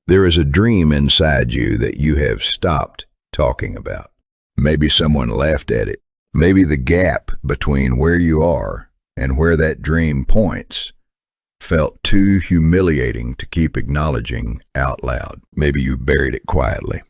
There is a dream inside you that you have stopped talking about. Maybe someone laughed at it. Maybe the gap between where you are and where that dream points felt too humiliating to keep acknowledging out loud. Maybe you buried it quietly,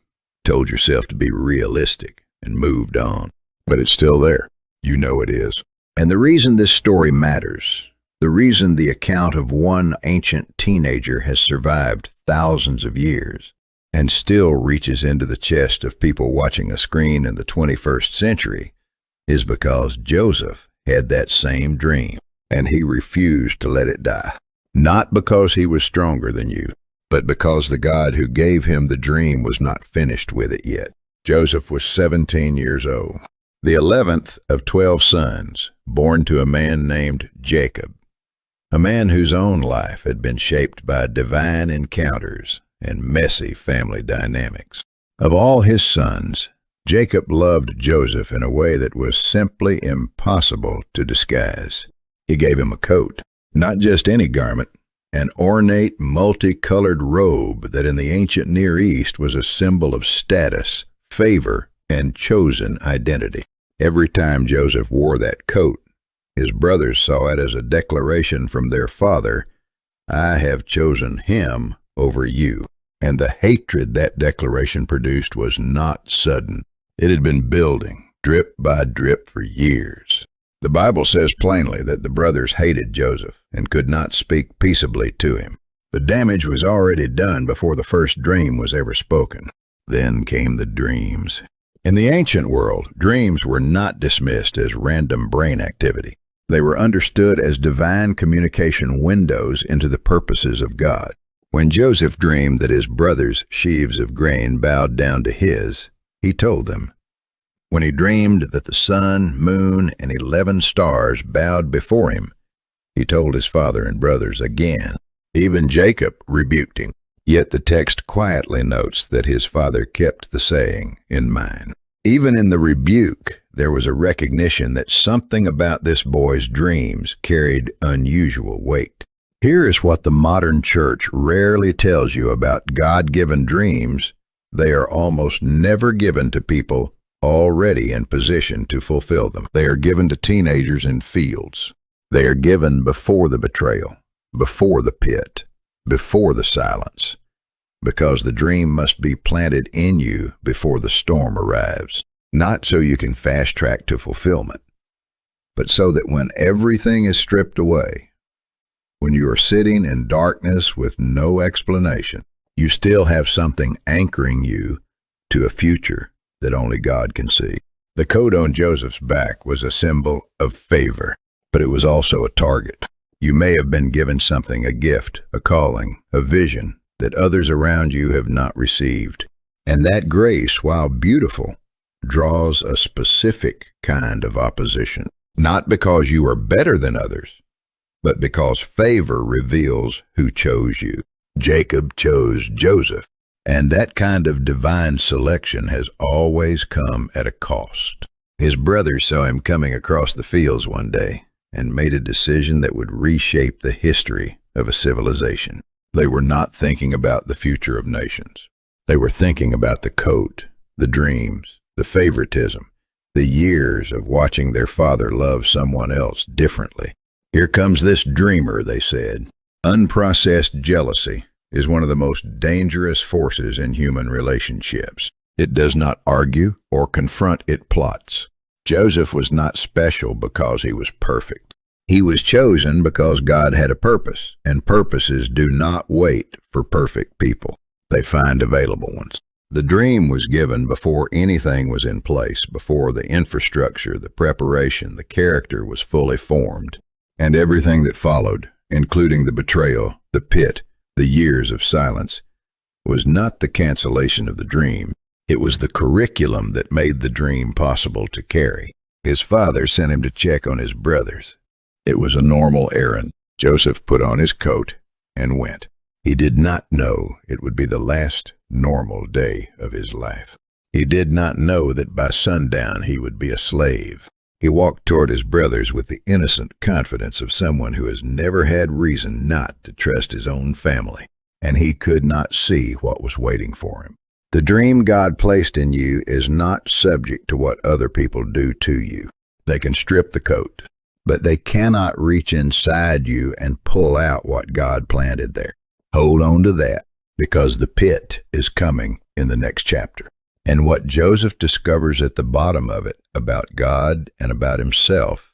told yourself to be realistic, and moved on. But it's still there. You know it is. And the reason this story matters, the reason the account of one ancient teenager has survived thousands of years and still reaches into the chest of people watching a screen in the 21st century, is because Joseph had that same dream, and he refused to let it die. Not because he was stronger than you, but because the God who gave him the dream was not finished with it yet. Joseph was 17 years old, the 11th of 12 sons, born to a man named Jacob, a man whose own life had been shaped by divine encounters and messy family dynamics. Of all his sons, Jacob loved Joseph in a way that was simply impossible to disguise. He gave him a coat, not just any garment, an ornate, multicolored robe that in the ancient Near East was a symbol of status, favor, and chosen identity. Every time Joseph wore that coat, his brothers saw it as a declaration from their father, "I have chosen him over you." And the hatred that declaration produced was not sudden. It had been building, drip by drip, for years. The Bible says plainly that the brothers hated Joseph and could not speak peaceably to him. The damage was already done before the first dream was ever spoken. Then came the dreams. In the ancient world, dreams were not dismissed as random brain activity. They were understood as divine communication windows into the purposes of God. When Joseph dreamed that his brothers' sheaves of grain bowed down to his, he told them. When he dreamed that the sun, moon, and 11 stars bowed before him, he told his father and brothers again. Even Jacob rebuked him. Yet the text quietly notes that his father kept the saying in mind. Even in the rebuke, there was a recognition that something about this boy's dreams carried unusual weight. Here is what the modern church rarely tells you about God-given dreams. They are almost never given to people already in position to fulfill them. They are given to teenagers in fields. They are given before the betrayal, before the pit, before the silence, because the dream must be planted in you before the storm arrives. Not so you can fast track to fulfillment, but so that when everything is stripped away, when you are sitting in darkness with no explanation, you still have something anchoring you to a future that only God can see. The coat on Joseph's back was a symbol of favor, but it was also a target. You may have been given something, a gift, a calling, a vision that others around you have not received. And that grace, while beautiful, draws a specific kind of opposition. Not because you are better than others, but because favor reveals who chose you. Jacob chose Joseph, and that kind of divine selection has always come at a cost. His brothers saw him coming across the fields one day and made a decision that would reshape the history of a civilization. They were not thinking about the future of nations. They were thinking about the coat, the dreams, the favoritism, the years of watching their father love someone else differently. Here comes this dreamer, they said. Unprocessed jealousy is one of the most dangerous forces in human relationships. It does not argue or confront, it plots. Joseph was not special because he was perfect. He was chosen because God had a purpose, and purposes do not wait for perfect people. They find available ones. The dream was given before anything was in place, before the infrastructure, the preparation, the character was fully formed. And everything that followed, including the betrayal, the pit, the years of silence, was not the cancellation of the dream. It was the curriculum that made the dream possible to carry. His father sent him to check on his brothers. It was a normal errand. Joseph put on his coat and went. He did not know it would be the last normal day of his life. He did not know that by sundown he would be a slave. He walked toward his brothers with the innocent confidence of someone who has never had reason not to trust his own family. and he could not see what was waiting for him. The dream God placed in you is not subject to what other people do to you. They can strip the coat, but they cannot reach inside you and pull out what God planted there. Hold on to that, because the pit is coming in the next chapter. And what Joseph discovers at the bottom of it about God and about himself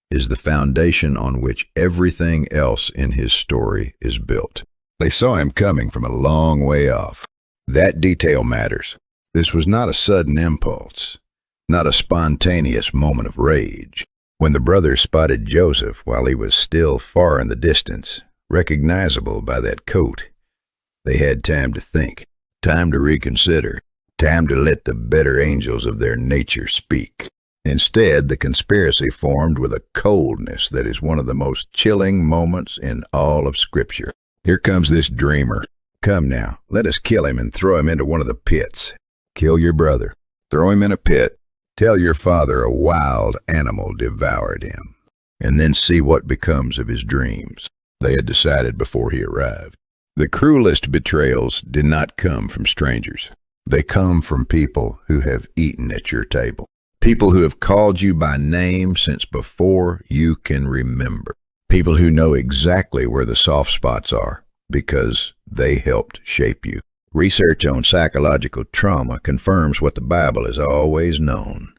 is the foundation on which everything else in his story is built. They saw him coming from a long way off. That detail matters. This was not a sudden impulse, not a spontaneous moment of rage. When the brothers spotted Joseph while he was still far in the distance, recognizable by that coat, they had time to think, time to reconsider, time to let the better angels of their nature speak. Instead, the conspiracy formed with a coldness that is one of the most chilling moments in all of Scripture. Here comes this dreamer. Come now, let us kill him and throw him into one of the pits. Kill your brother. Throw him in a pit. Tell your father a wild animal devoured him. And then see what becomes of his dreams. They had decided before he arrived. The cruelest betrayals did not come from strangers. They come from people who have eaten at your table. People who have called you by name since before you can remember. People who know exactly where the soft spots are because they helped shape you. Research on psychological trauma confirms what the Bible has always known.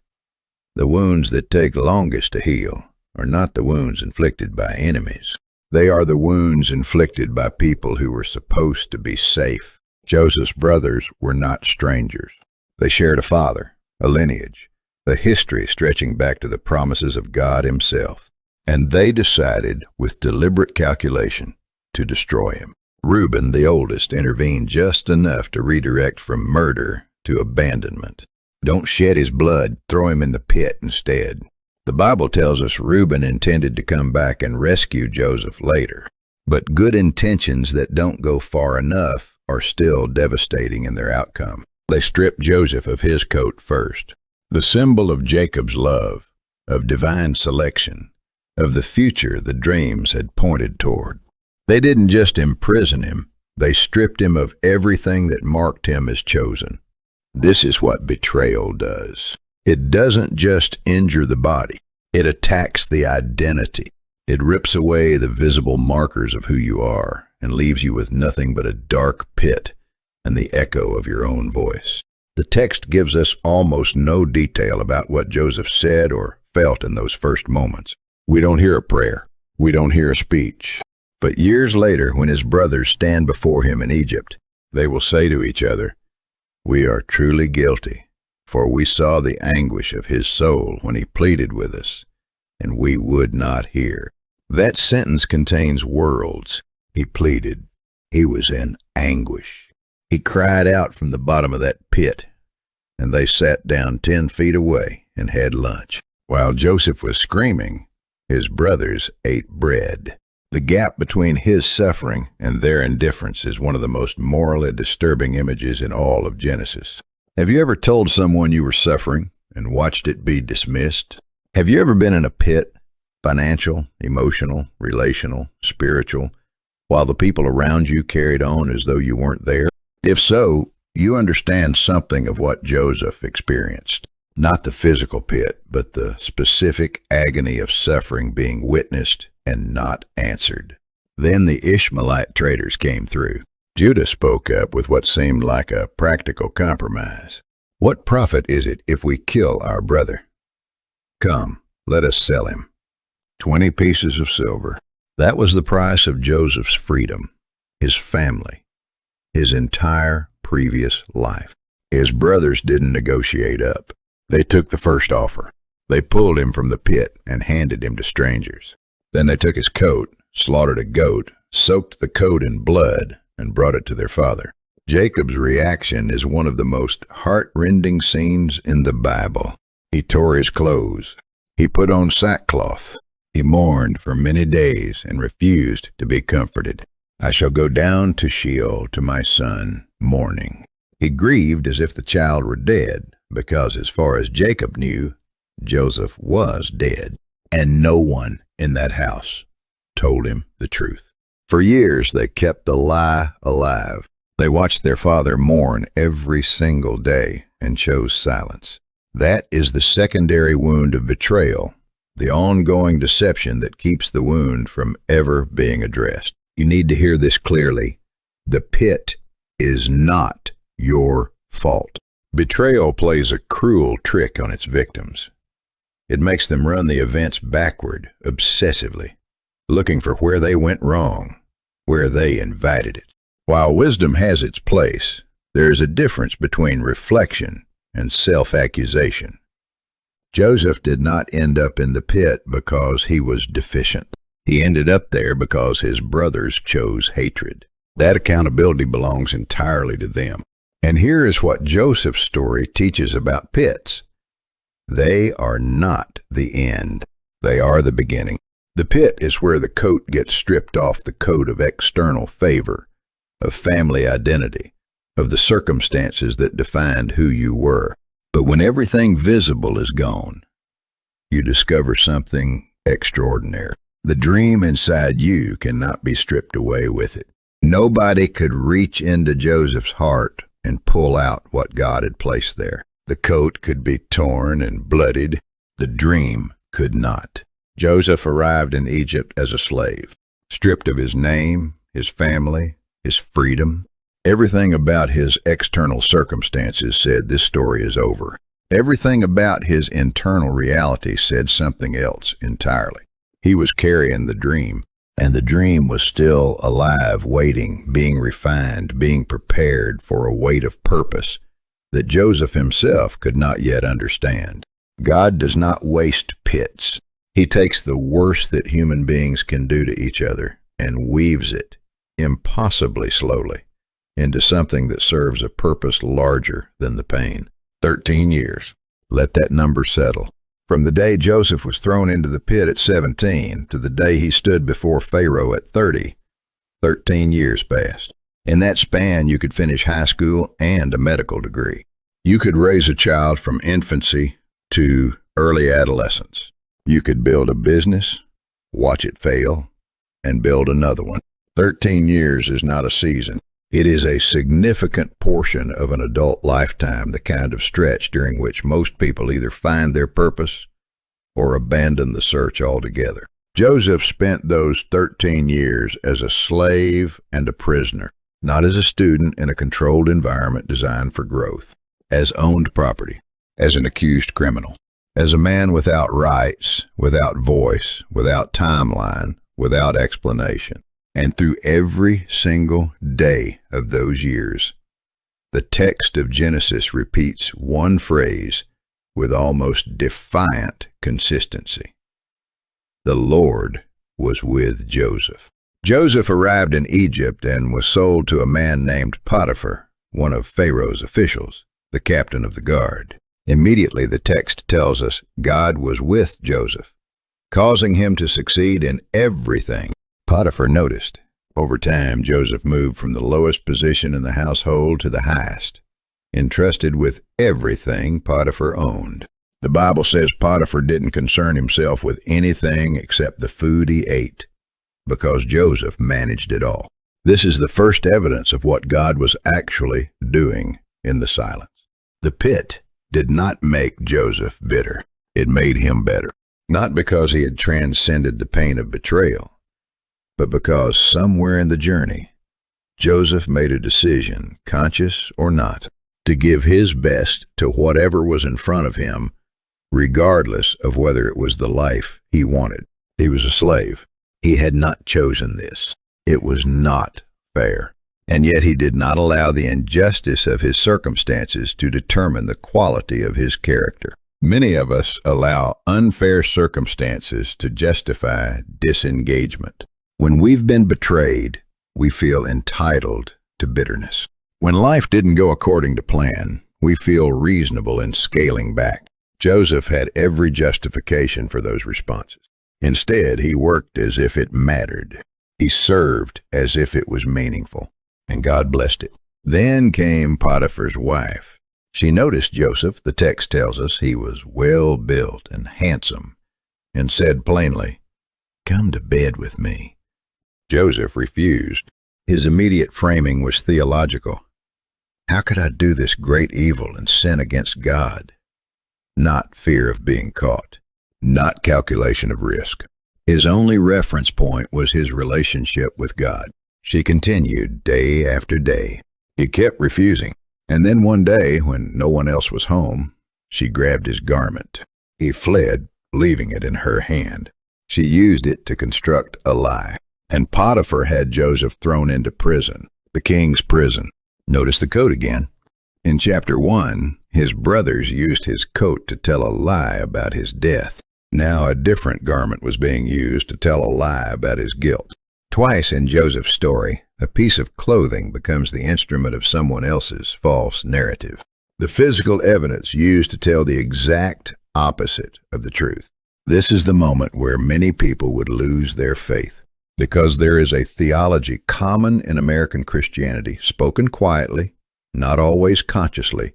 The wounds that take longest to heal are not the wounds inflicted by enemies. They are the wounds inflicted by people who were supposed to be safe. Joseph's brothers were not strangers. They shared a father, a lineage, a history stretching back to the promises of God himself. And they decided, with deliberate calculation, to destroy him. Reuben, the oldest, intervened just enough to redirect from murder to abandonment. Don't shed his blood, throw him in the pit instead. The Bible tells us Reuben intended to come back and rescue Joseph later. But good intentions that don't go far enough are still devastating in their outcome. They stripped Joseph of his coat first, the symbol of Jacob's love, of divine selection, of the future the dreams had pointed toward. They didn't just imprison him, they stripped him of everything that marked him as chosen. This is what betrayal does. It doesn't just injure the body, it attacks the identity. It rips away the visible markers of who you are and leaves you with nothing but a dark pit and the echo of your own voice. The text gives us almost no detail about what Joseph said or felt in those first moments. We don't hear a prayer. We don't hear a speech. But years later, when his brothers stand before him in Egypt, they will say to each other, "We are truly guilty, for we saw the anguish of his soul when he pleaded with us, and we would not hear." That sentence contains worlds. He pleaded. He was in anguish. He cried out from the bottom of that pit, and they sat down 10 feet away and had lunch. While Joseph was screaming, his brothers ate bread. The gap between his suffering and their indifference is one of the most morally disturbing images in all of Genesis. Have you ever told someone you were suffering and watched it be dismissed? Have you ever been in a pit, financial, emotional, relational, spiritual, while the people around you carried on as though you weren't there? If so, you understand something of what Joseph experienced. Not the physical pit, but the specific agony of suffering being witnessed and not answered. Then the Ishmaelite traders came through. Judah spoke up with what seemed like a practical compromise. "What profit is it if we kill our brother? Come, let us sell him. 20 pieces of silver." That was the price of Joseph's freedom, his family, his entire previous life. His brothers didn't negotiate up. They took the first offer. They pulled him from the pit and handed him to strangers. Then they took his coat, slaughtered a goat, soaked the coat in blood, and brought it to their father. Jacob's reaction is one of the most heart-rending scenes in the Bible. He tore his clothes. He put on sackcloth. He mourned for many days and refused to be comforted. "I shall go down to Sheol to my son, mourning." He grieved as if the child were dead, because as far as Jacob knew, Joseph was dead, and no one in that house told him the truth. For years, they kept the lie alive. They watched their father mourn every single day and chose silence. That is the secondary wound of betrayal, the ongoing deception that keeps the wound from ever being addressed. You need to hear this clearly. The pit is not your fault. Betrayal plays a cruel trick on its victims. It makes them run the events backward, obsessively, looking for where they went wrong, where they invited it. While wisdom has its place, there is a difference between reflection and self-accusation. Joseph did not end up in the pit because he was deficient. He ended up there because his brothers chose hatred. That accountability belongs entirely to them. And here is what Joseph's story teaches about pits. They are not the end. They are the beginning. The pit is where the coat gets stripped off the coat of external favor, of family identity, of the circumstances that defined who you were. But when everything visible is gone, you discover something extraordinary. The dream inside you cannot be stripped away with it. Nobody could reach into Joseph's heart and pull out what God had placed there. The coat could be torn and bloodied. The dream could not. Joseph arrived in Egypt as a slave, stripped of his name, his family, his freedom. Everything about his external circumstances said this story is over. Everything about his internal reality said something else entirely. He was carrying the dream, and the dream was still alive, waiting, being refined, being prepared for a weight of purpose that Joseph himself could not yet understand. God does not waste pits. He takes the worst that human beings can do to each other and weaves it, impossibly slowly, into something that serves a purpose larger than the pain. 13 years. Let that number settle. From the day Joseph was thrown into the pit at 17 to the day he stood before Pharaoh at 30, 13 years passed. In that span, you could finish high school and a medical degree. You could raise a child from infancy to early adolescence. You could build a business, watch it fail, and build another one. 13 years is not a season. It is a significant portion of an adult lifetime, the kind of stretch during which most people either find their purpose or abandon the search altogether. Joseph spent those 13 years as a slave and a prisoner, not as a student in a controlled environment designed for growth, as owned property, as an accused criminal, as a man without rights, without voice, without timeline, without explanation. And through every single day of those years, the text of Genesis repeats one phrase with almost defiant consistency. The Lord was with Joseph. Joseph arrived in Egypt and was sold to a man named Potiphar, one of Pharaoh's officials, the captain of the guard. Immediately, the text tells us God was with Joseph, causing him to succeed in everything Potiphar noticed. Over time, Joseph moved from the lowest position in the household to the highest, entrusted with everything Potiphar owned. The Bible says Potiphar didn't concern himself with anything except the food he ate, because Joseph managed it all. This is the first evidence of what God was actually doing in the silence. The pit did not make Joseph bitter. It made him better. Not because he had transcended the pain of betrayal, but because somewhere in the journey, Joseph made a decision, conscious or not, to give his best to whatever was in front of him, regardless of whether it was the life he wanted. He was a slave. He had not chosen this. It was not fair. And yet he did not allow the injustice of his circumstances to determine the quality of his character. Many of us allow unfair circumstances to justify disengagement. When we've been betrayed, we feel entitled to bitterness. When life didn't go according to plan, we feel reasonable in scaling back. Joseph had every justification for those responses. Instead, he worked as if it mattered. He served as if it was meaningful, and God blessed it. Then came Potiphar's wife. She noticed Joseph, the text tells us he was well built and handsome, and said plainly, "Come to bed with me." Joseph refused. His immediate framing was theological. How could I do this great evil and sin against God? Not fear of being caught, not calculation of risk. His only reference point was his relationship with God. She continued day after day. He kept refusing. And then one day, when no one else was home, she grabbed his garment. He fled, leaving it in her hand. She used it to construct a lie. And Potiphar had Joseph thrown into prison, the king's prison. Notice the coat again. In chapter 1, his brothers used his coat to tell a lie about his death. Now a different garment was being used to tell a lie about his guilt. Twice in Joseph's story, a piece of clothing becomes the instrument of someone else's false narrative. The physical evidence used to tell the exact opposite of the truth. This is the moment where many people would lose their faith, because there is a theology common in American Christianity, spoken quietly, not always consciously,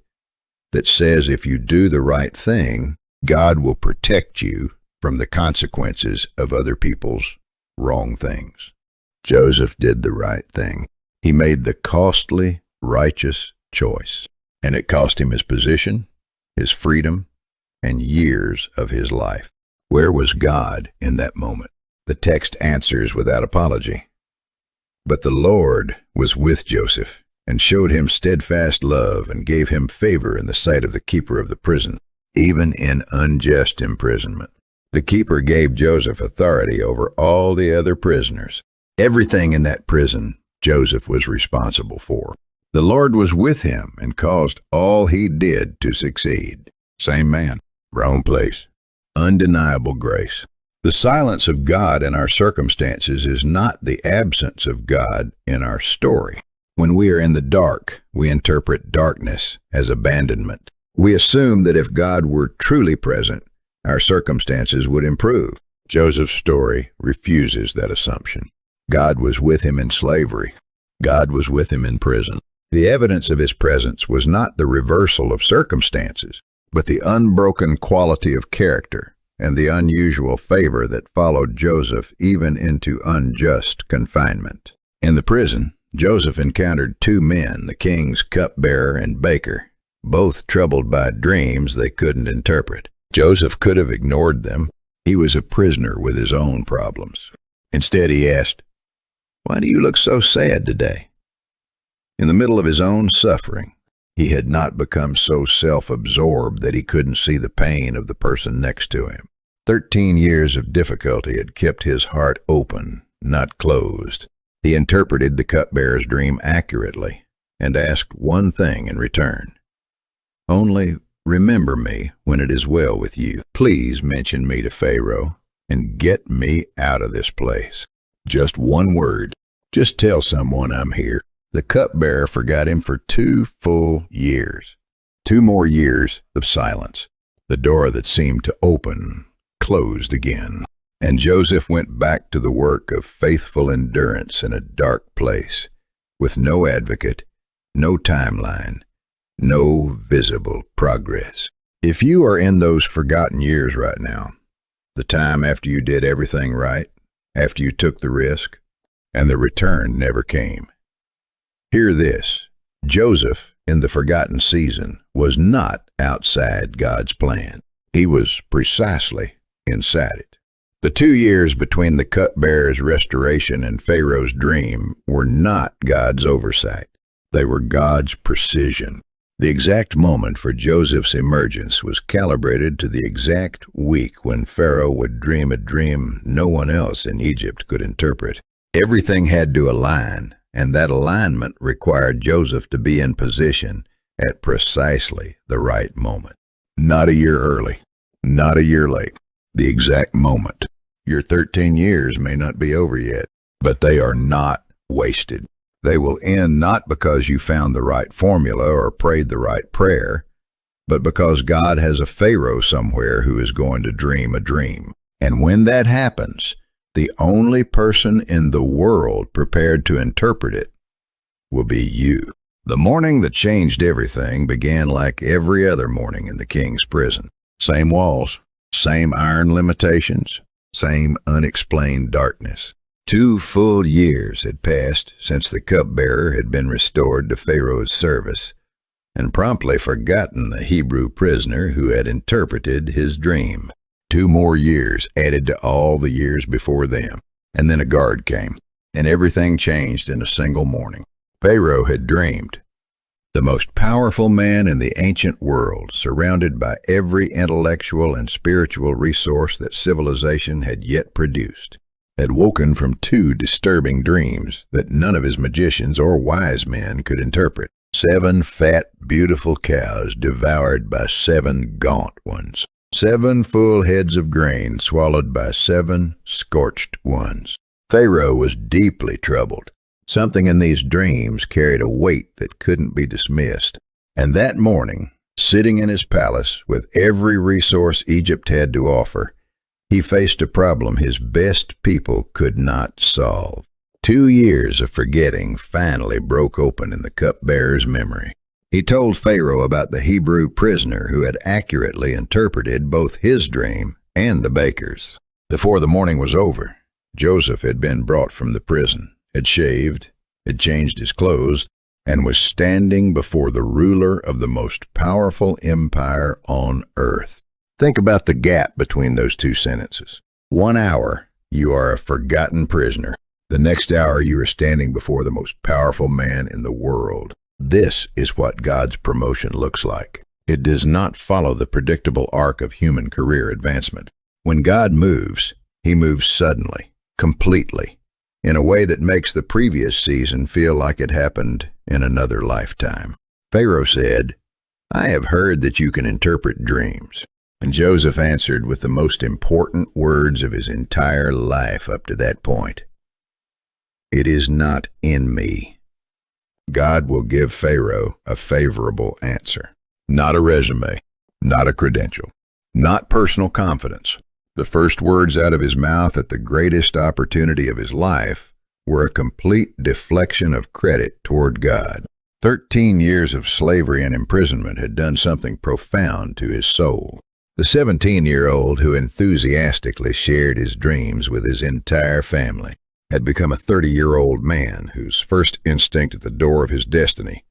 that says if you do the right thing, God will protect you from the consequences of other people's wrong things. Joseph did the right thing. He made the costly, righteous choice, and it cost him his position, his freedom, and years of his life. Where was God in that moment? The text answers without apology. But the Lord was with Joseph and showed him steadfast love and gave him favor in the sight of the keeper of the prison, even in unjust imprisonment. The keeper gave Joseph authority over all the other prisoners. Everything in that prison Joseph was responsible for. The Lord was with him and caused all he did to succeed. Same man, wrong place. Undeniable grace. The silence of God in our circumstances is not the absence of God in our story. When we are in the dark, we interpret darkness as abandonment. We assume that if God were truly present, our circumstances would improve. Joseph's story refuses that assumption. God was with him in slavery. God was with him in prison. The evidence of his presence was not the reversal of circumstances, but the unbroken quality of character and the unusual favor that followed Joseph even into unjust confinement. In the prison, Joseph encountered two men, the king's cupbearer and baker, both troubled by dreams they couldn't interpret. Joseph could have ignored them. He was a prisoner with his own problems. Instead, he asked, "Why do you look so sad today?" In the middle of his own suffering, he had not become so self-absorbed that he couldn't see the pain of the person next to him. 13 years of difficulty had kept his heart open, not closed. He interpreted the cupbearer's dream accurately and asked one thing in return. "Only remember me when it is well with you. Please mention me to Pharaoh and get me out of this place." Just one word. Just tell someone I'm here. The cupbearer forgot him for 2 full years. 2 more years of silence. The door that seemed to open closed again. And Joseph went back to the work of faithful endurance in a dark place, with no advocate, no timeline, no visible progress. If you are in those forgotten years right now, the time after you did everything right, after you took the risk, and the return never came, hear this. Joseph, in the forgotten season, was not outside God's plan. He was precisely inside it. The 2 years between the cupbearer's restoration and Pharaoh's dream were not God's oversight. They were God's precision. The exact moment for Joseph's emergence was calibrated to the exact week when Pharaoh would dream a dream no one else in Egypt could interpret. Everything had to align, and that alignment required Joseph to be in position at precisely the right moment. Not a year early, not a year late, the exact moment. Your 13 years may not be over yet, but they are not wasted. They will end not because you found the right formula or prayed the right prayer, but because God has a Pharaoh somewhere who is going to dream a dream. And when that happens, the only person in the world prepared to interpret it will be you. The morning that changed everything began like every other morning in the king's prison. Same walls, same iron limitations, same unexplained darkness. 2 full years had passed since the cupbearer had been restored to Pharaoh's service and promptly forgotten the Hebrew prisoner who had interpreted his dream. 2 more years added to all the years before them. And then a guard came, and everything changed in a single morning. Pharaoh had dreamed. The most powerful man in the ancient world, surrounded by every intellectual and spiritual resource that civilization had yet produced, had woken from 2 disturbing dreams that none of his magicians or wise men could interpret. 7 fat, beautiful cows devoured by 7 gaunt ones. 7 full heads of grain swallowed by 7 scorched ones. Pharaoh was deeply troubled. Something in these dreams carried a weight that couldn't be dismissed. And that morning, sitting in his palace with every resource Egypt had to offer, he faced a problem his best people could not solve. 2 years of forgetting finally broke open in the cupbearer's memory. He told Pharaoh about the Hebrew prisoner who had accurately interpreted both his dream and the baker's. Before the morning was over, Joseph had been brought from the prison, had shaved, had changed his clothes, and was standing before the ruler of the most powerful empire on earth. Think about the gap between those 2 sentences. 1 hour, you are a forgotten prisoner. The next hour, you are standing before the most powerful man in the world. This is what God's promotion looks like. It does not follow the predictable arc of human career advancement. When God moves, he moves suddenly, completely, in a way that makes the previous season feel like it happened in another lifetime. Pharaoh said, "I have heard that you can interpret dreams." And Joseph answered with the most important words of his entire life up to that point. "It is not in me." God will give Pharaoh a favorable answer. Not a resume, not a credential, not personal confidence. The first words out of his mouth at the greatest opportunity of his life were a complete deflection of credit toward God. 13 years of slavery and imprisonment had done something profound to his soul. The 17-year-old who enthusiastically shared his dreams with his entire family had become a 30-year-old man whose first instinct at the door of his destiny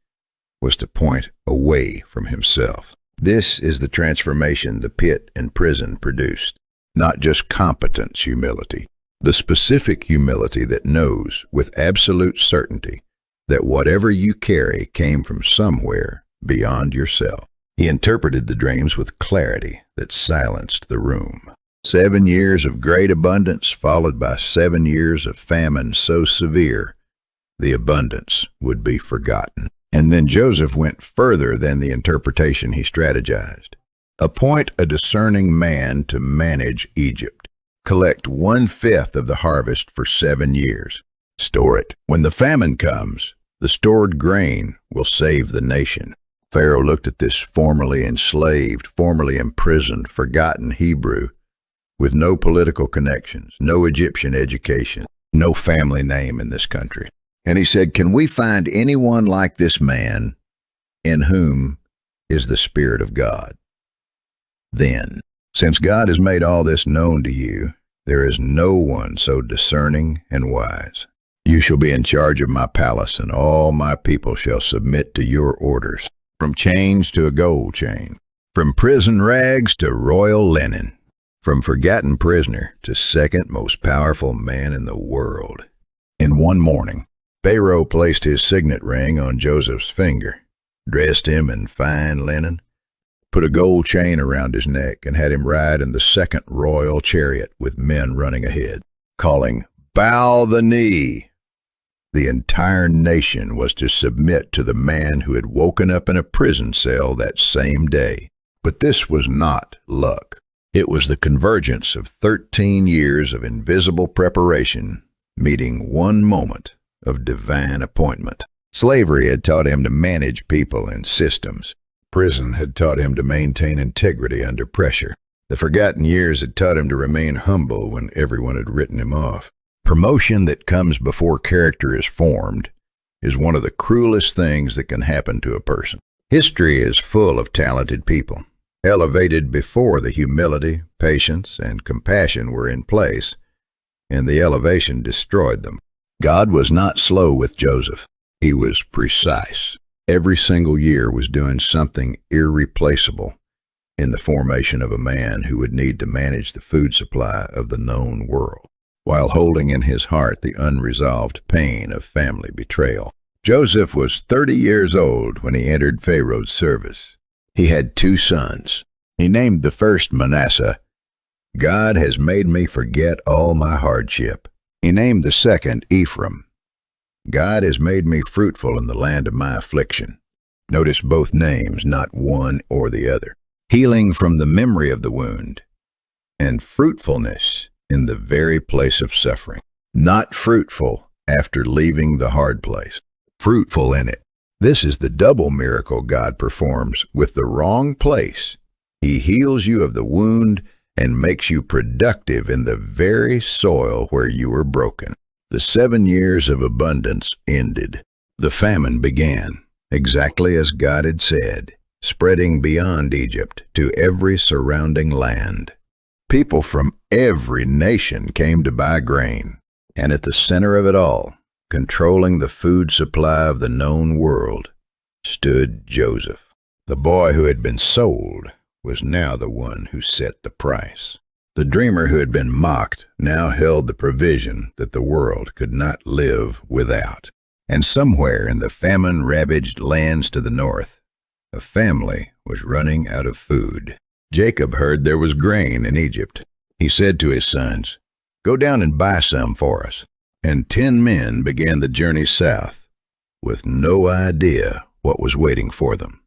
was to point away from himself. This is the transformation the pit and prison produced. Not just competence humility, the specific humility that knows with absolute certainty that whatever you carry came from somewhere beyond yourself. He interpreted the dreams with clarity that silenced the room. 7 years of great abundance followed by 7 years of famine so severe, the abundance would be forgotten. And then Joseph went further than the interpretation he strategized. Appoint a discerning man to manage Egypt. Collect 1/5 of the harvest for 7 years. Store it. When the famine comes, the stored grain will save the nation. Pharaoh looked at this formerly enslaved, formerly imprisoned, forgotten Hebrew with no political connections, no Egyptian education, no family name in this country. And he said, "Can we find anyone like this man in whom is the Spirit of God?" Then, since God has made all this known to you, there is no one so discerning and wise. You shall be in charge of my palace, and all my people shall submit to your orders, from chains to a gold chain, from prison rags to royal linen, from forgotten prisoner to second most powerful man in the world. In one morning, Pharaoh placed his signet ring on Joseph's finger, dressed him in fine linen, put a gold chain around his neck, and had him ride in the second royal chariot with men running ahead, calling, "Bow the knee." The entire nation was to submit to the man who had woken up in a prison cell that same day. But this was not luck. It was the convergence of 13 years of invisible preparation meeting one moment of divine appointment. Slavery had taught him to manage people and systems. Prison had taught him to maintain integrity under pressure. The forgotten years had taught him to remain humble when everyone had written him off. Promotion that comes before character is formed is one of the cruelest things that can happen to a person. History is full of talented people, elevated before the humility, patience, and compassion were in place, and the elevation destroyed them. God was not slow with Joseph. He was precise. Every single year was doing something irreplaceable in the formation of a man who would need to manage the food supply of the known world, while holding in his heart the unresolved pain of family betrayal. Joseph was 30 years old when he entered Pharaoh's service. He had 2 sons. He named the first Manasseh. God has made me forget all my hardship. He named the second Ephraim. God has made me fruitful in the land of my affliction. Notice both names, not one or the other. Healing from the memory of the wound, and fruitfulness in the very place of suffering. Not fruitful after leaving the hard place. Fruitful in it. This is the double miracle God performs with the wrong place. He heals you of the wound and makes you productive in the very soil where you were broken. The 7 years of abundance ended. The famine began, exactly as God had said, spreading beyond Egypt to every surrounding land. People from every nation came to buy grain, and at the center of it all, controlling the food supply of the known world, stood Joseph. The boy who had been sold was now the one who set the price. The dreamer who had been mocked now held the provision that the world could not live without. And somewhere in the famine-ravaged lands to the north, a family was running out of food. Jacob heard there was grain in Egypt. He said to his sons, "Go down and buy some for us." And 10 men began the journey south, with no idea what was waiting for them.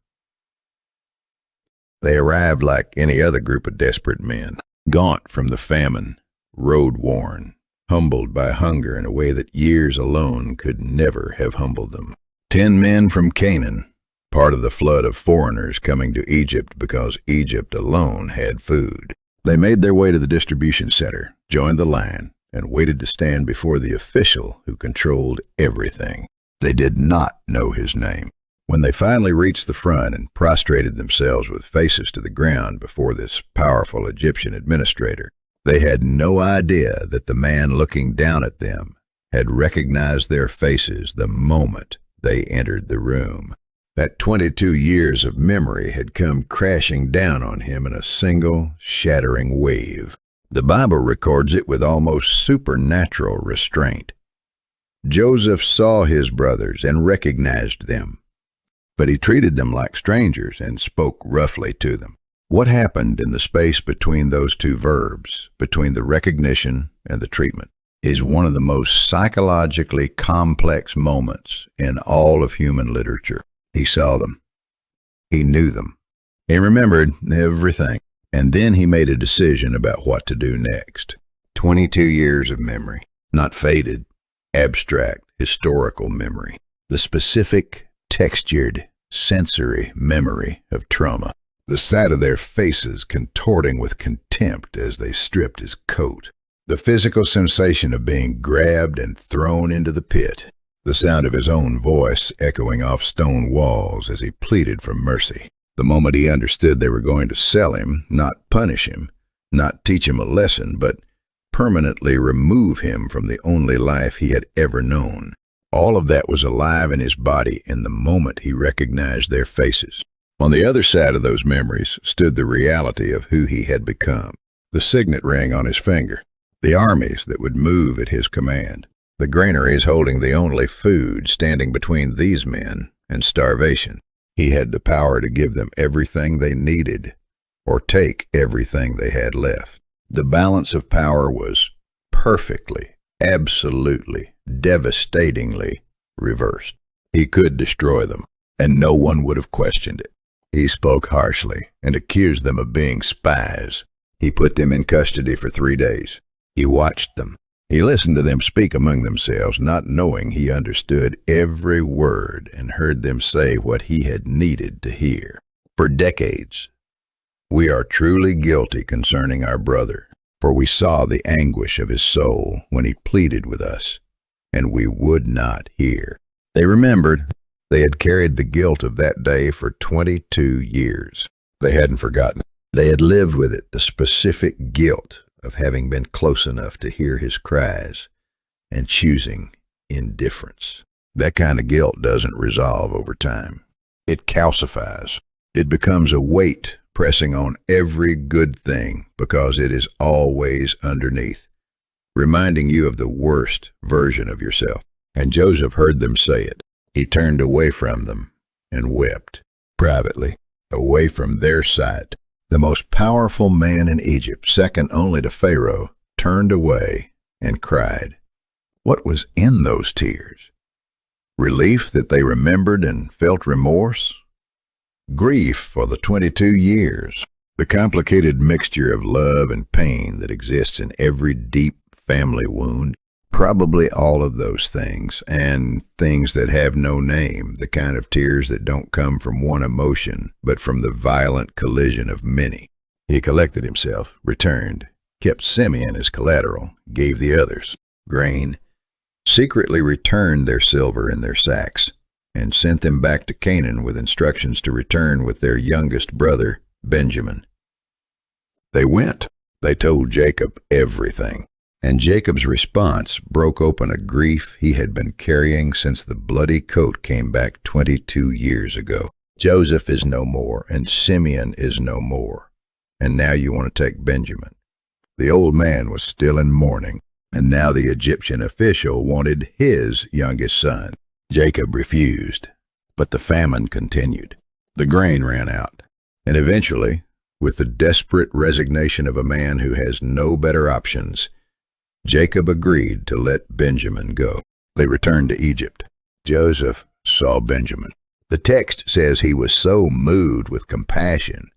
They arrived like any other group of desperate men, gaunt from the famine, road-worn, humbled by hunger in a way that years alone could never have humbled them. 10 men from Canaan, part of the flood of foreigners coming to Egypt because Egypt alone had food. They made their way to the distribution center, joined the line, and waited to stand before the official who controlled everything. They did not know his name. When they finally reached the front and prostrated themselves with faces to the ground before this powerful Egyptian administrator, they had no idea that the man looking down at them had recognized their faces the moment they entered the room. That 22 years of memory had come crashing down on him in a single, shattering wave. The Bible records it with almost supernatural restraint. Joseph saw his brothers and recognized them, but he treated them like strangers and spoke roughly to them. What happened in the space between those two verbs, between the recognition and the treatment, is one of the most psychologically complex moments in all of human literature. He saw them. He knew them. He remembered everything. And then he made a decision about what to do next. 22 years of memory. Not faded, abstract, historical memory. The specific, textured, sensory memory of trauma. The sight of their faces contorting with contempt as they stripped his coat. The physical sensation of being grabbed and thrown into the pit. The sound of his own voice echoing off stone walls as he pleaded for mercy. The moment he understood they were going to sell him, not punish him, not teach him a lesson, but permanently remove him from the only life he had ever known. All of that was alive in his body in the moment he recognized their faces. On the other side of those memories stood the reality of who he had become. The signet ring on his finger. The armies that would move at his command. The granaries holding the only food standing between these men and starvation. He had the power to give them everything they needed or take everything they had left. The balance of power was perfectly, absolutely, devastatingly reversed. He could destroy them, and no one would have questioned it. He spoke harshly and accused them of being spies. He put them in custody for 3 days. He watched them. He listened to them speak among themselves, not knowing he understood every word and heard them say what he had needed to hear. For decades, we are truly guilty concerning our brother, for we saw the anguish of his soul when he pleaded with us, and we would not hear. They remembered they had carried the guilt of that day for 22 years. They hadn't forgotten. They had lived with it, the specific guilt of having been close enough to hear his cries and choosing indifference. That kind of guilt doesn't resolve over time. It calcifies. It becomes a weight pressing on every good thing because it is always underneath, reminding you of the worst version of yourself. And Joseph heard them say it. He turned away from them and wept privately, away from their sight. The most powerful man in Egypt, second only to Pharaoh, turned away and cried. What was in those tears? Relief that they remembered and felt remorse? Grief for the 22 years, the complicated mixture of love and pain that exists in every deep family wound. Probably all of those things, and things that have no name, the kind of tears that don't come from one emotion, but from the violent collision of many. He collected himself, returned, kept Simeon as collateral, gave the others grain, secretly returned their silver in their sacks, and sent them back to Canaan with instructions to return with their youngest brother, Benjamin. They went. They told Jacob everything. And Jacob's response broke open a grief he had been carrying since the bloody coat came back 22 years ago. Joseph is no more, and Simeon is no more. And now you want to take Benjamin. The old man was still in mourning, and now the Egyptian official wanted his youngest son. Jacob refused, but the famine continued. The grain ran out, and eventually, with the desperate resignation of a man who has no better options, Jacob agreed to let Benjamin go. They returned to Egypt. Joseph saw Benjamin. The text says he was so moved with compassion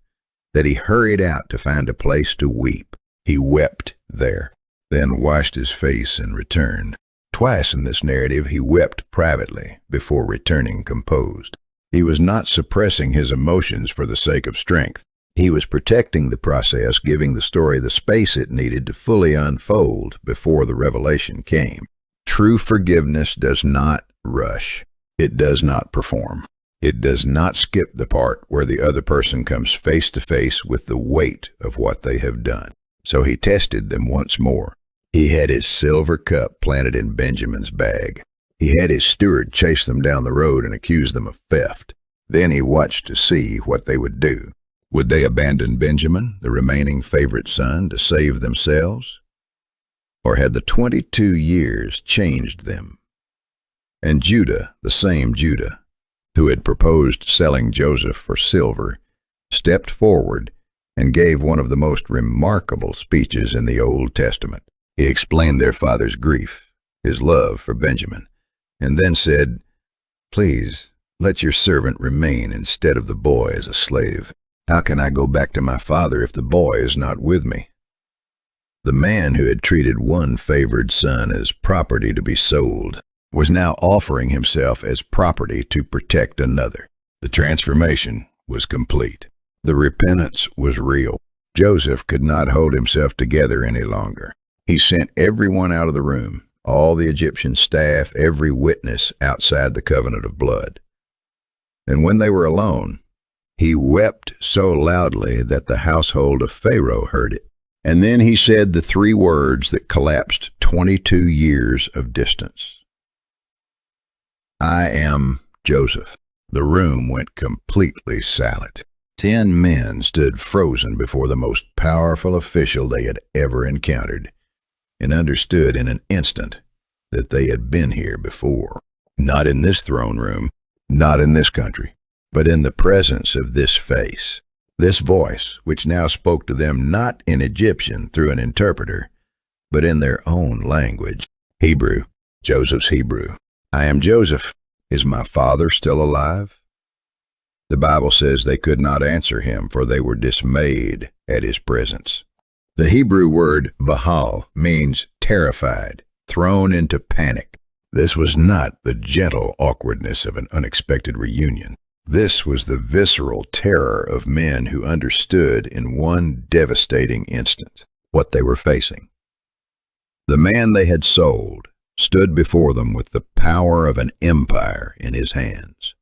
that he hurried out to find a place to weep. He wept there, then washed his face and returned. Twice in this narrative he wept privately before returning composed. He was not suppressing his emotions for the sake of strength. He was protecting the process, giving the story the space it needed to fully unfold before the revelation came. True forgiveness does not rush. It does not perform. It does not skip the part where the other person comes face to face with the weight of what they have done. So he tested them once more. He had his silver cup planted in Benjamin's bag. He had his steward chase them down the road and accuse them of theft. Then he watched to see what they would do. Would they abandon Benjamin, the remaining favorite son, to save themselves? Or had the 22 years changed them? And Judah, the same Judah, who had proposed selling Joseph for silver, stepped forward and gave one of the most remarkable speeches in the Old Testament. He explained their father's grief, his love for Benjamin, and then said, "Please, let your servant remain instead of the boy as a slave. How can I go back to my father if the boy is not with me?" The man who had treated one favored son as property to be sold was now offering himself as property to protect another. The transformation was complete. The repentance was real. Joseph could not hold himself together any longer. He sent everyone out of the room, all the Egyptian staff, every witness outside the covenant of blood. And when they were alone, he wept so loudly that the household of Pharaoh heard it. And then he said the three words that collapsed 22 years of distance. "I am Joseph." The room went completely silent. 10 men stood frozen before the most powerful official they had ever encountered, and understood in an instant that they had been here before. Not in this throne room, not in this country, but in the presence of this face, this voice, which now spoke to them not in Egyptian through an interpreter, but in their own language, Hebrew, Joseph's Hebrew. "I am Joseph. Is my father still alive?" The Bible says they could not answer him, for they were dismayed at his presence. The Hebrew word bahal means terrified, thrown into panic. This was not the gentle awkwardness of an unexpected reunion. This was the visceral terror of men who understood in one devastating instant what they were facing. The man they had sold stood before them with the power of an empire in his hands.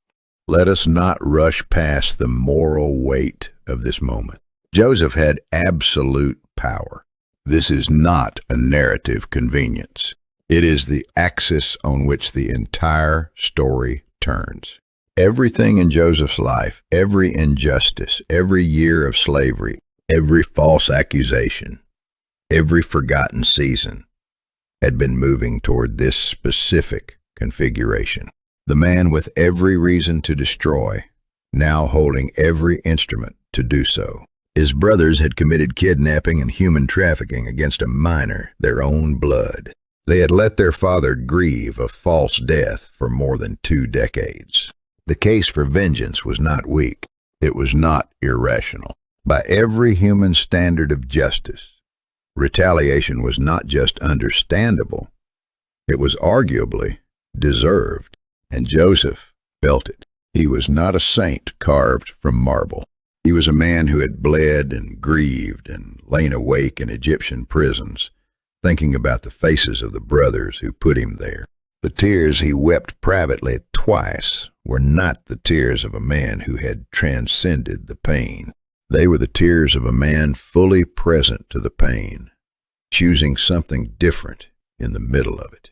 Let us not rush past the moral weight of this moment. Joseph had absolute power. This is not a narrative convenience. It is the axis on which the entire story turns. Everything in Joseph's life, every injustice, every year of slavery, every false accusation, every forgotten season, had been moving toward this specific configuration. The man with every reason to destroy, now holding every instrument to do so. His brothers had committed kidnapping and human trafficking against a minor, their own blood. They had let their father grieve a false death for more than 2 decades. The case for vengeance was not weak. It was not irrational. By every human standard of justice, retaliation was not just understandable, it was arguably deserved. And Joseph felt it. He was not a saint carved from marble. He was a man who had bled and grieved and lain awake in Egyptian prisons, thinking about the faces of the brothers who put him there. The tears he wept privately twice were not the tears of a man who had transcended the pain. They were the tears of a man fully present to the pain, choosing something different in the middle of it.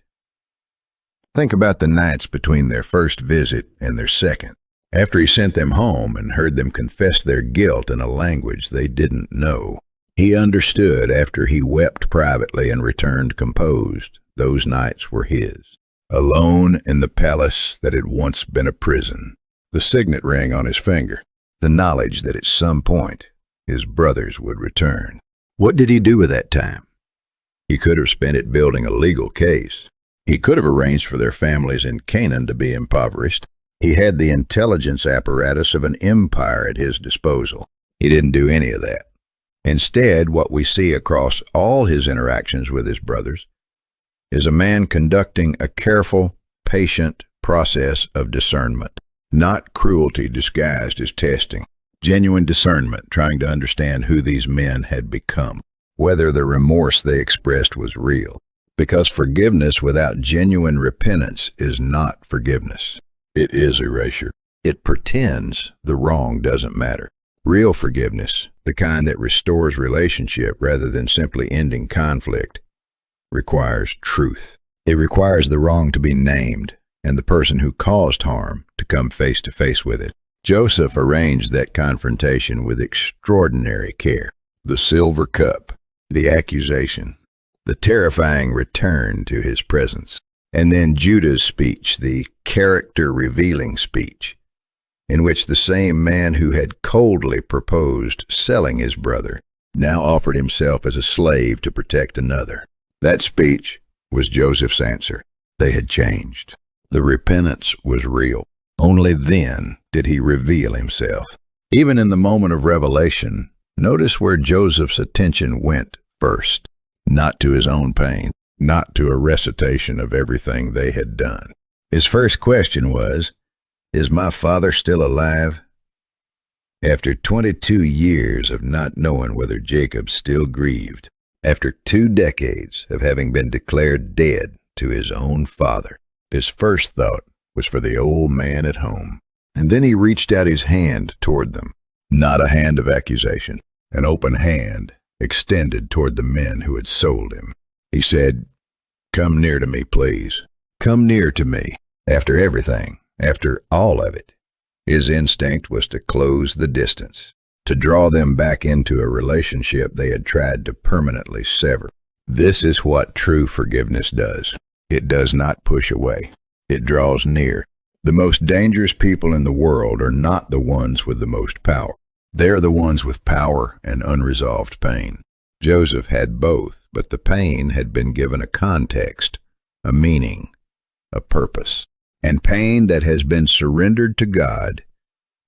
Think about the nights between their first visit and their second. After he sent them home and heard them confess their guilt in a language they didn't know, he understood after he wept privately and returned composed. Those nights were his. Alone in the palace that had once been a prison, the signet ring on his finger, the knowledge that at some point his brothers would return. What did he do with that time? He could have spent it building a legal case. He could have arranged for their families in Canaan to be impoverished. He had the intelligence apparatus of an empire at his disposal. He didn't do any of that. Instead, what we see across all his interactions with his brothers is a man conducting a careful, patient process of discernment. Not cruelty disguised as testing. Genuine discernment, trying to understand who these men had become, whether the remorse they expressed was real. Because forgiveness without genuine repentance is not forgiveness. It is erasure. It pretends the wrong doesn't matter. Real forgiveness, the kind that restores relationship rather than simply ending conflict, requires truth. It requires the wrong to be named and the person who caused harm to come face to face with it. Joseph arranged that confrontation with extraordinary care. The silver cup, the accusation, the terrifying return to his presence, and then Judah's speech, the character-revealing speech, in which the same man who had coldly proposed selling his brother now offered himself as a slave to protect another. That speech was Joseph's answer. They had changed. The repentance was real. Only then did he reveal himself. Even in the moment of revelation, notice where Joseph's attention went first. Not to his own pain, not to a recitation of everything they had done. His first question was, "Is my father still alive?" After 22 years of not knowing whether Jacob still grieved, after 2 decades of having been declared dead to his own father, his first thought was for the old man at home. And then he reached out his hand toward them, not a hand of accusation, an open hand extended toward the men who had sold him. He said, "Come near to me, please. Come near to me." After everything, after all of it, his instinct was to close the distance, to draw them back into a relationship they had tried to permanently sever. This is what true forgiveness does. It does not push away. It draws near. The most dangerous people in the world are not the ones with the most power. They're the ones with power and unresolved pain. Joseph had both, but the pain had been given a context, a meaning, a purpose. And pain that has been surrendered to God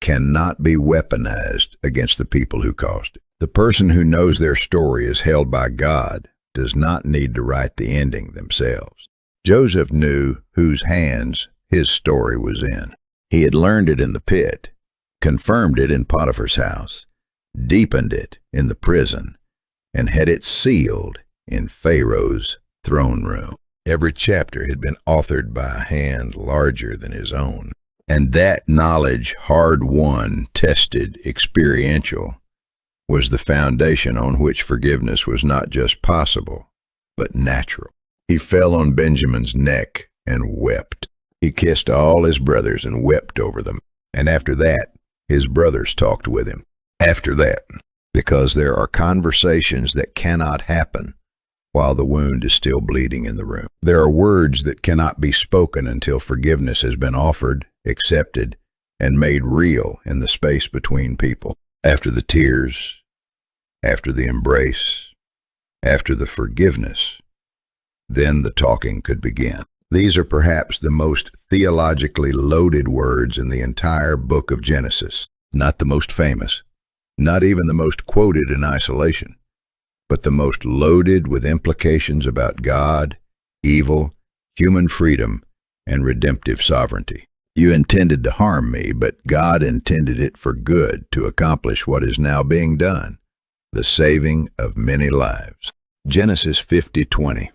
cannot be weaponized against the people who caused it. The person who knows their story is held by God does not need to write the ending themselves. Joseph knew whose hands his story was in. He had learned it in the pit, confirmed it in Potiphar's house, deepened it in the prison, and had it sealed in Pharaoh's throne room. Every chapter had been authored by a hand larger than his own. And that knowledge, hard-won, tested, experiential, was the foundation on which forgiveness was not just possible, but natural. He fell on Benjamin's neck and wept. He kissed all his brothers and wept over them. And after that, his brothers talked with him. After that, because there are conversations that cannot happen while the wound is still bleeding in the room. There are words that cannot be spoken until forgiveness has been offered, accepted, and made real in the space between people. After the tears, after the embrace, after the forgiveness, then the talking could begin. These are perhaps the most theologically loaded words in the entire book of Genesis. Not the most famous, not even the most quoted in isolation, but the most loaded with implications about God, evil, human freedom, and redemptive sovereignty. You intended to harm me, but God intended it for good to accomplish what is now being done, the saving of many lives. Genesis 50:20.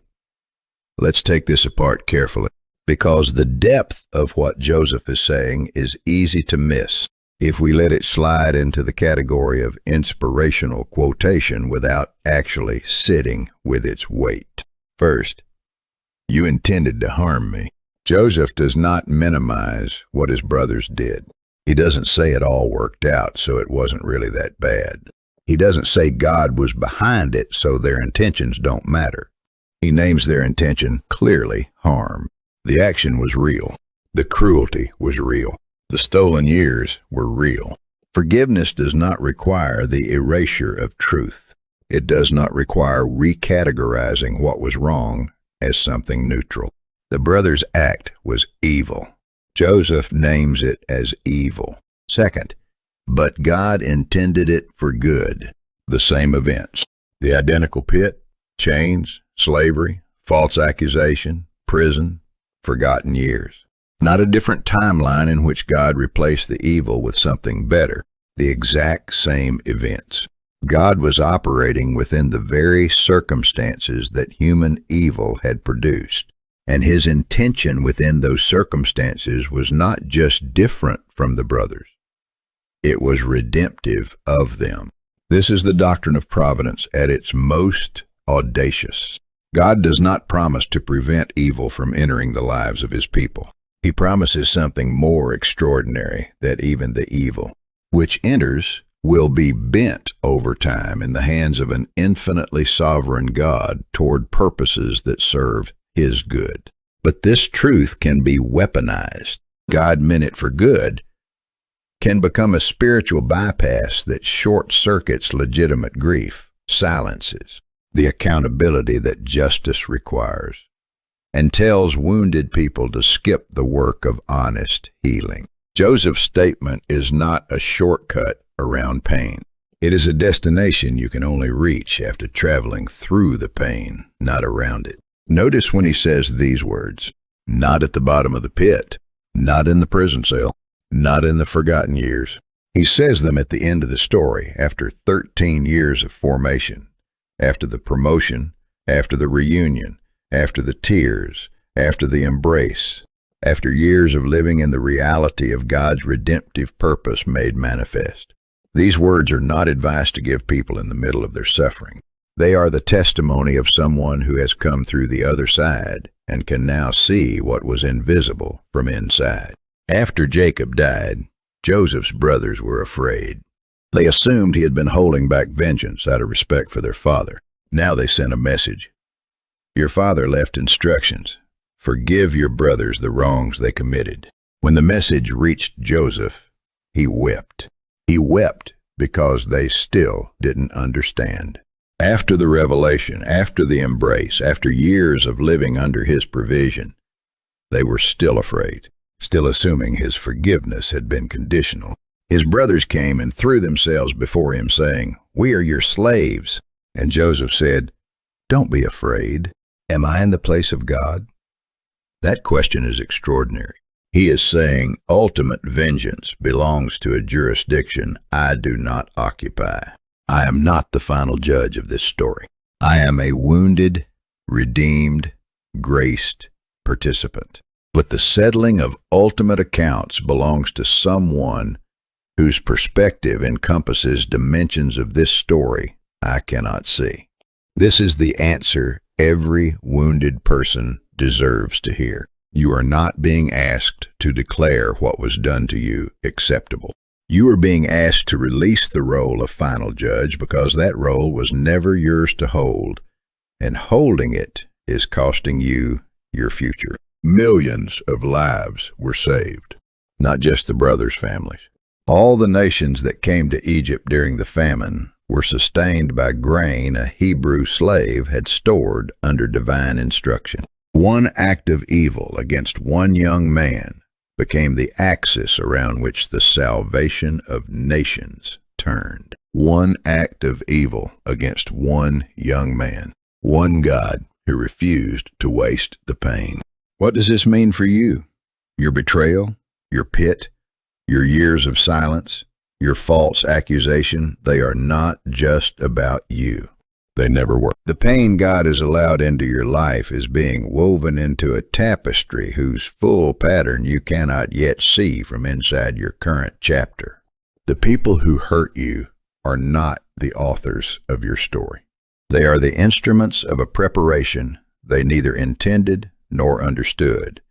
Let's take this apart carefully, because the depth of what Joseph is saying is easy to miss if we let it slide into the category of inspirational quotation without actually sitting with its weight. First, you intended to harm me. Joseph does not minimize what his brothers did. He doesn't say it all worked out, so it wasn't really that bad. He doesn't say God was behind it, so their intentions don't matter. He names their intention clearly harm. The action was real. The cruelty was real. The stolen years were real. Forgiveness does not require the erasure of truth. It does not require recategorizing what was wrong as something neutral. The brothers' act was evil. Joseph names it as evil. Second, but God intended it for good. The same events. The identical pit, chains, slavery, false accusation, prison, forgotten years. Not a different timeline in which God replaced the evil with something better. The exact same events. God was operating within the very circumstances that human evil had produced. And his intention within those circumstances was not just different from the brothers. It was redemptive of them. This is the doctrine of providence at its most audacious. God does not promise to prevent evil from entering the lives of his people. He promises something more extraordinary than even the evil, which enters, will be bent over time in the hands of an infinitely sovereign God toward purposes that serve his good. But this truth can be weaponized. God meant it for good can become a spiritual bypass that short-circuits legitimate grief, silences the accountability that justice requires, and tells wounded people to skip the work of honest healing. Joseph's statement is not a shortcut around pain. It is a destination you can only reach after traveling through the pain, not around it. Notice when he says these words, not at the bottom of the pit, not in the prison cell, not in the forgotten years. He says them at the end of the story, after 13 years of formation, after the promotion, after the reunion, after the tears, after the embrace, after years of living in the reality of God's redemptive purpose made manifest. These words are not advice to give people in the middle of their suffering. They are the testimony of someone who has come through the other side and can now see what was invisible from inside. After Jacob died, Joseph's brothers were afraid. They assumed he had been holding back vengeance out of respect for their father. Now they sent a message. Your father left instructions. Forgive your brothers the wrongs they committed. When the message reached Joseph, he wept. He wept because they still didn't understand. After the revelation, after the embrace, after years of living under his provision, they were still afraid, still assuming his forgiveness had been conditional. His brothers came and threw themselves before him, saying, "We are your slaves." And Joseph said, "Don't be afraid. Am I in the place of God?" That question is extraordinary. He is saying ultimate vengeance belongs to a jurisdiction I do not occupy. I am not the final judge of this story. I am a wounded, redeemed, graced participant. But the settling of ultimate accounts belongs to someone whose perspective encompasses dimensions of this story I cannot see. This is the answer every wounded person deserves to hear. You are not being asked to declare what was done to you acceptable. You are being asked to release the role of final judge because that role was never yours to hold, and holding it is costing you your future. Millions of lives were saved, not just the brothers' families. All the nations that came to Egypt during the famine were sustained by grain a Hebrew slave had stored under divine instruction. One act of evil against one young man became the axis around which the salvation of nations turned. One act of evil against one young man. One God who refused to waste the pain. What does this mean for you? Your betrayal, your pit, your years of silence, your false accusation, they are not just about you. They never were. The pain God has allowed into your life is being woven into a tapestry whose full pattern you cannot yet see from inside your current chapter. The people who hurt you are not the authors of your story. They are the instruments of a preparation they neither intended nor understood,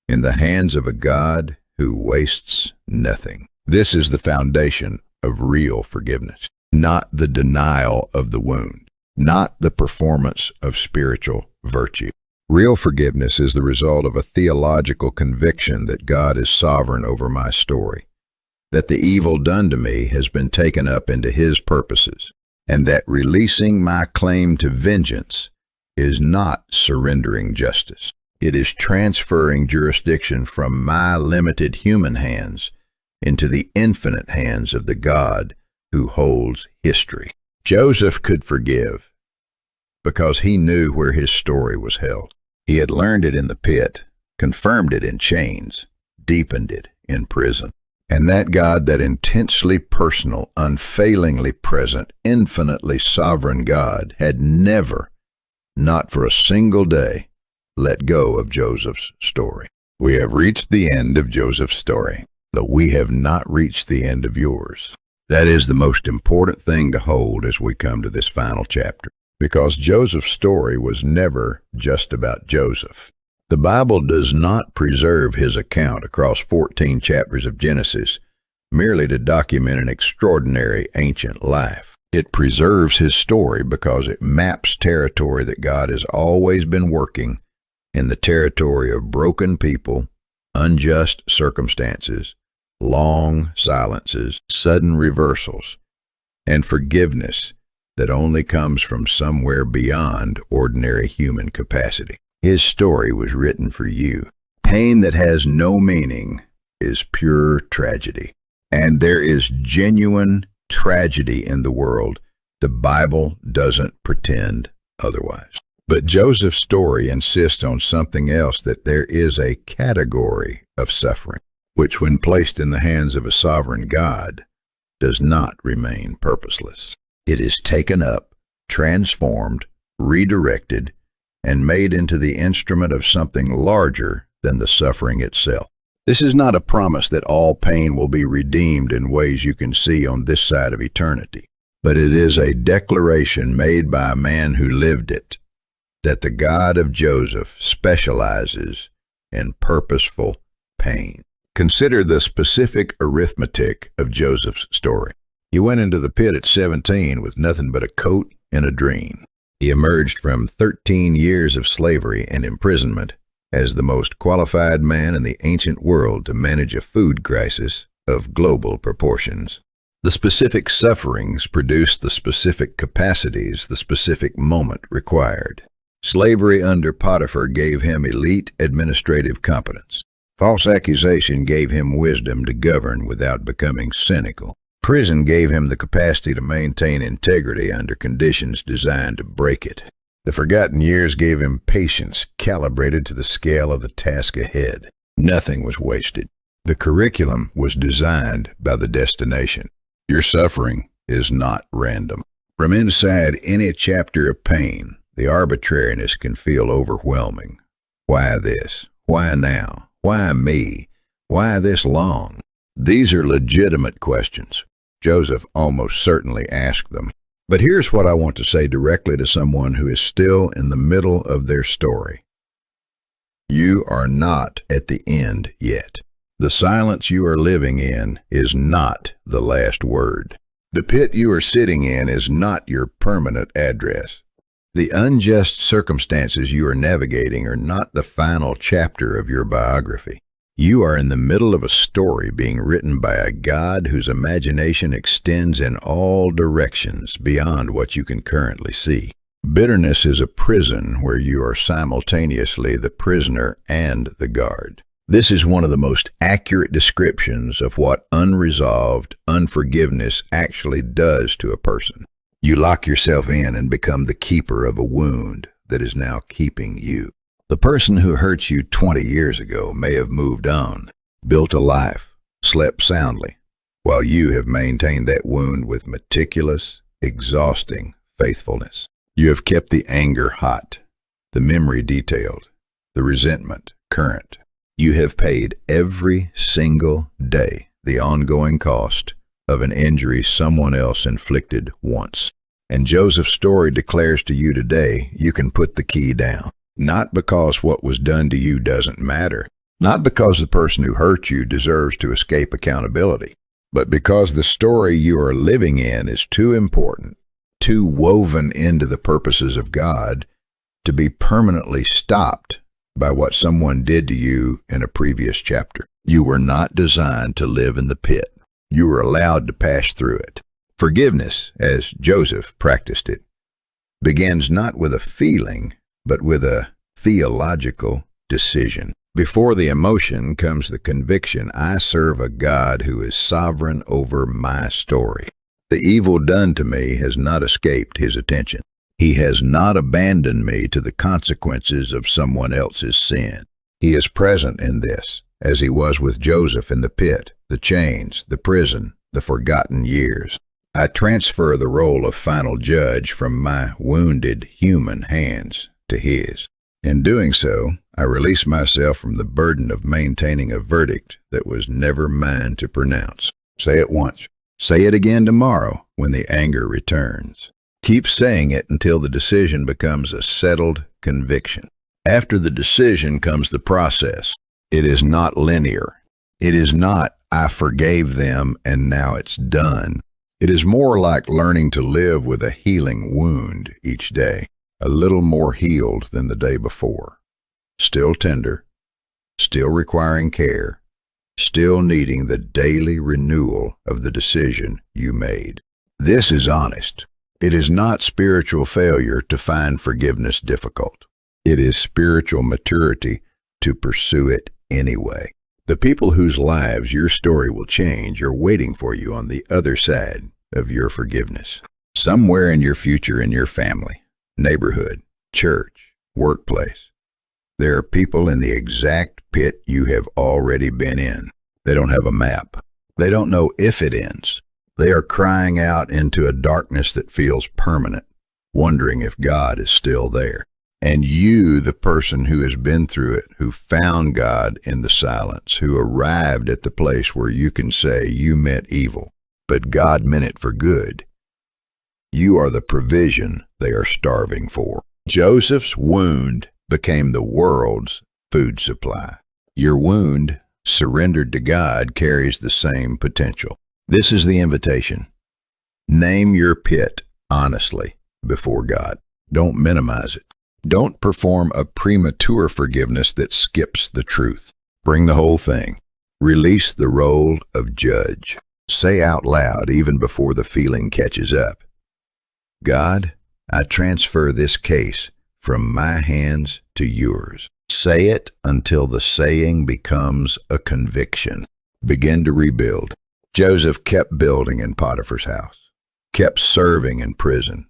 in the hands of a God who wastes nothing. This is the foundation of real forgiveness, not the denial of the wound, not the performance of spiritual virtue. Real forgiveness is the result of a theological conviction that God is sovereign over my story, that the evil done to me has been taken up into His purposes, and that releasing my claim to vengeance is not surrendering justice. It is transferring jurisdiction from my limited human hands into the infinite hands of the God who holds history. Joseph could forgive because he knew where his story was held. He had learned it in the pit, confirmed it in chains, deepened it in prison. And that God, that intensely personal, unfailingly present, infinitely sovereign God, had never, not for a single day, let go of Joseph's story. We have reached the end of Joseph's story, but we have not reached the end of yours. That is the most important thing to hold as we come to this final chapter, because Joseph's story was never just about Joseph. The Bible does not preserve his account across 14 chapters of Genesis merely to document an extraordinary ancient life. It preserves his story because it maps territory that God has always been working in, the territory of broken people, unjust circumstances, long silences, sudden reversals, and forgiveness that only comes from somewhere beyond ordinary human capacity. His story was written for you. Pain that has no meaning is pure tragedy. And there is genuine tragedy in the world. The Bible doesn't pretend otherwise. But Joseph's story insists on something else, that there is a category of suffering, which when placed in the hands of a sovereign God, does not remain purposeless. It is taken up, transformed, redirected, and made into the instrument of something larger than the suffering itself. This is not a promise that all pain will be redeemed in ways you can see on this side of eternity, but it is a declaration made by a man who lived it, that the God of Joseph specializes in purposeful pain. Consider the specific arithmetic of Joseph's story. He went into the pit at 17 with nothing but a coat and a dream. He emerged from 13 years of slavery and imprisonment as the most qualified man in the ancient world to manage a food crisis of global proportions. The specific sufferings produced the specific capacities the specific moment required. Slavery under Potiphar gave him elite administrative competence. False accusation gave him wisdom to govern without becoming cynical. Prison gave him the capacity to maintain integrity under conditions designed to break it. The forgotten years gave him patience calibrated to the scale of the task ahead. Nothing was wasted. The curriculum was designed by the destination. Your suffering is not random. From inside any chapter of pain, the arbitrariness can feel overwhelming. Why this? Why now? Why me? Why this long? These are legitimate questions. Joseph almost certainly asked them. But here's what I want to say directly to someone who is still in the middle of their story. You are not at the end yet. The silence you are living in is not the last word. The pit you are sitting in is not your permanent address. The unjust circumstances you are navigating are not the final chapter of your biography. You are in the middle of a story being written by a God whose imagination extends in all directions beyond what you can currently see. Bitterness is a prison where you are simultaneously the prisoner and the guard. This is one of the most accurate descriptions of what unresolved unforgiveness actually does to a person. You lock yourself in and become the keeper of a wound that is now keeping you. The person who hurt you 20 years ago may have moved on, built a life, slept soundly, while you have maintained that wound with meticulous, exhausting faithfulness. You have kept the anger hot, the memory detailed, the resentment current. You have paid every single day the ongoing cost of an injury someone else inflicted once. And Joseph's story declares to you today, you can put the key down. Not because what was done to you doesn't matter, not because the person who hurt you deserves to escape accountability, but because the story you are living in is too important, too woven into the purposes of God to be permanently stopped by what someone did to you in a previous chapter. You were not designed to live in the pit. You were allowed to pass through it. Forgiveness, as Joseph practiced it, begins not with a feeling, but with a theological decision. Before the emotion comes the conviction, I serve a God who is sovereign over my story. The evil done to me has not escaped his attention. He has not abandoned me to the consequences of someone else's sin. He is present in this, as he was with Joseph in the pit, the chains, the prison, the forgotten years. I transfer the role of final judge from my wounded human hands to his. In doing so, I release myself from the burden of maintaining a verdict that was never mine to pronounce. Say it once. Say it again tomorrow when the anger returns. Keep saying it until the decision becomes a settled conviction. After the decision comes the process. It is not linear. It is not, I forgave them and now it's done. It is more like learning to live with a healing wound each day, a little more healed than the day before. Still tender, still requiring care, still needing the daily renewal of the decision you made. This is honest. It is not spiritual failure to find forgiveness difficult. It is spiritual maturity to pursue it anyway. The people whose lives your story will change are waiting for you on the other side of your forgiveness. Somewhere in your future, in your family, neighborhood, church, workplace, there are people in the exact pit you have already been in. They don't have a map. They don't know if it ends. They are crying out into a darkness that feels permanent, wondering if God is still there. And you, the person who has been through it, who found God in the silence, who arrived at the place where you can say you meant evil, but God meant it for good. You are the provision they are starving for. Joseph's wound became the world's food supply. Your wound, surrendered to God, carries the same potential. This is the invitation. Name your pit honestly before God. Don't minimize it. Don't perform a premature forgiveness that skips the truth. Bring the whole thing. Release the role of judge. Say out loud, even before the feeling catches up, God, I transfer this case from my hands to yours. Say it until the saying becomes a conviction. Begin to rebuild. Joseph kept building in Potiphar's house, kept serving in prison,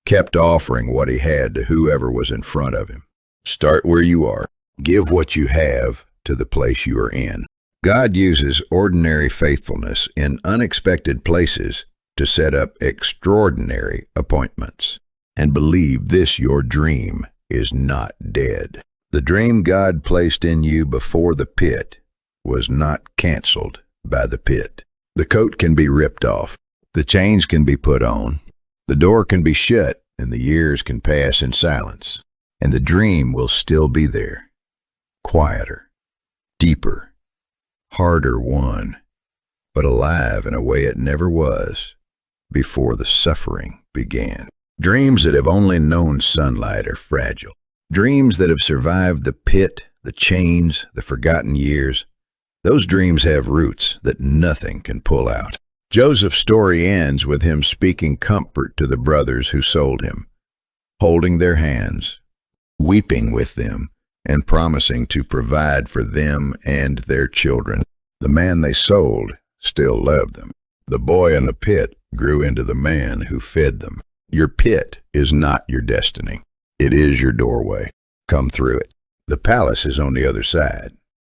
kept offering what he had to whoever was in front of him. Start where you are. Give what you have to the place you are in. God uses ordinary faithfulness in unexpected places to set up extraordinary appointments. And believe this, your dream is not dead. The dream God placed in you before the pit was not canceled by the pit. The coat can be ripped off. The chains can be put on. The door can be shut, and the years can pass in silence. And the dream will still be there. Quieter, deeper, harder won, but alive in a way it never was before the suffering began. Dreams that have only known sunlight are fragile. Dreams that have survived the pit, the chains, the forgotten years. Those dreams have roots that nothing can pull out. Joseph's story ends with him speaking comfort to the brothers who sold him, holding their hands, weeping with them, and promising to provide for them and their children. The man they sold still loved them. The boy in the pit grew into the man who fed them. Your pit is not your destiny. It is your doorway. Come through it. The palace is on the other side.